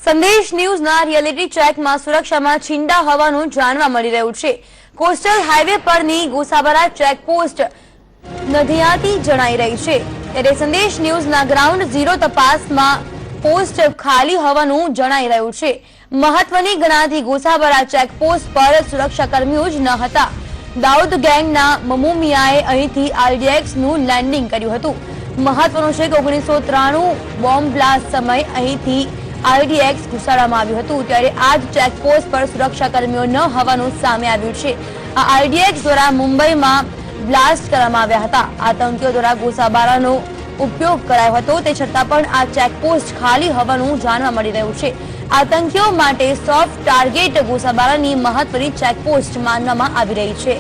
સંદેશ ન્યૂઝના રિયાલિટી ચેકમાં સુરક્ષામાં છીંડા હોવાનું જાણવા મળી રહ્યું છે। કોસ્ટલ હાઈવે પરની ગોસાબરા ચેકપોસ્ટ નધિયાતી જણાઈ રહી છે, ત્યારે સંદેશ ન્યૂઝના ગ્રાઉન્ડ ઝીરો તપાસમાં પોસ્ટ ખાલી હોવાનું જણાઈ રહ્યું છે। મહત્વની ગણાતી ગોસાબરા ચેકપોસ્ટ પર સુરક્ષાકર્મીઓ જ ન હતા। દાઉદ ગેંગના મમુમિયાએ અહીંથી આરડીએક્સનું લેન્ડિંગ કર્યું હતું। મહત્વનું છે કે 1993 બોમ્બ બ્લાસ્ટ સમયે અહીંથી આરડીએક્સ ઘુસાડવામાં આવ્યું હતું, ત્યારે આ જ ચેકપોસ્ટ પર સુરક્ષાકર્મીઓ ન હોવાનું સામે આવ્યું છે। આ આરડીએક્સ દ્વારા મુંબઈમાં બ્લાસ્ટ કરવામાં આવ્યા હતા। આતંકીઓ દ્વારા ગોસાબારાનો ઉપયોગ કરાયો હતો, તે છતાં પણ આ ચેકપોસ્ટ ખાલી હોવાનું જાણવા મળી રહ્યું છે। આતંકીઓ માટે સોફ્ટ ટાર્ગેટ ગોસાબારાની મહત્વની ચેકપોસ્ટ માનવામાં આવી રહી છે।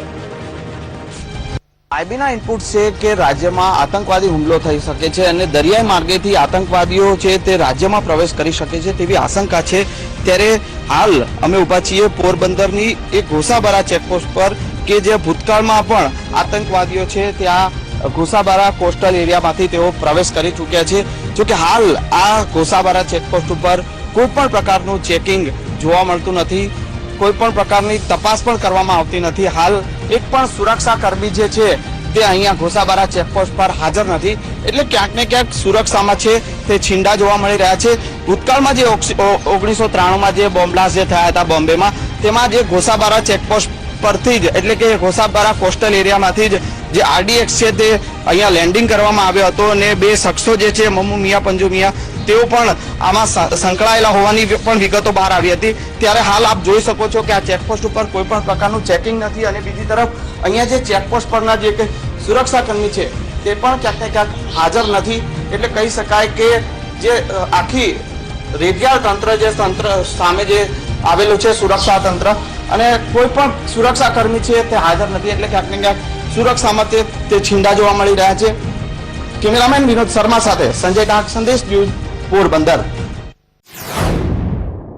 આઈબીના ઇનપુટ છે કે રાજ્યમાં આતંકવાદી હુમલો થઈ શકે છે અને દરિયાઈ માર્ગેથી આતંકવાદીઓ છે તે રાજ્યમાં પ્રવેશ કરી શકે છે તેવી આશંકા છે। ત્યારે હાલ અમે ઉભા છીએ પોરબંદરની એક ગોસાબારા ચેકપોસ્ટ પર કે જે ભૂતકાળમાં પણ આતંકવાદીઓ છે ત્યાં ગોસાબારા કોસ્ટલ એરિયામાંથી તેઓ પ્રવેશ કરી ચૂક્યા છે। જોકે હાલ આ ગોસાબારા ચેકપોસ્ટ ઉપર કોઈ પણ પ્રકારનું ચેકિંગ જોવા મળતું નથી, કોઈ પણ પ્રકારની તપાસ પણ કરવામાં આવતી નથી। હાલ એક પણ સુરક્ષા કર્મી જે છે તે અહીંયા ગોસાબારા ચેકપોસ્ટ પર હાજર નથી, એટલે ક્યાંક ને ક્યાંક સુરક્ષામાં છે તે છીંડા જોવા મળી રહ્યા છે। ભૂતકાળમાં જે 1993માં જે બોમ્બ બ્લાસ્ટ જે થયા હતા બોમ્બેમાં, તેમાં જે ગોસાબારા ચેકપોસ્ટ પરથી જ એટલે કે ગોસાબારા કોસ્ટલ એરિયામાંથી જ જે આરડીએક્સ છે તે અહીંયા લેન્ડિંગ કરવામાં આવ્યો હતો અને બે શખ્સો જે છે મમ્મુ મિયા પંજુ મિયા તેઓ પણ આમાં સંકળાયેલા હોવાની પણ વિગતો બહાર આવી હતી। ત્યારે હાલ આપ જોઈ શકો છો કે આ ચેકપોસ્ટ ઉપર કોઈ પણ પ્રકારનું ચેકિંગ નથી અને બીજી તરફ અહીંયા જે ચેકપોસ્ટ પરના જે સુરક્ષાકર્મી છે તે પણ ક્યાંક ને ક્યાંક હાજર નથી। એટલે કહી શકાય કે જે આખી રેડિયાળ તંત્ર જે તંત્ર સામે જે આવેલું છે સુરક્ષા તંત્ર અને કોઈ પણ સુરક્ષાકર્મી છે તે હાજર નથી, એટલે ક્યાંક ને ક્યાંક સુરક્ષામાં તે છીંડા જોવા મળી રહ્યા છે। કેમેરામેન વિનોદ શર્મા સાથે સંજય ડાક, સંદેશ ન્યૂઝ, પોરબંદર।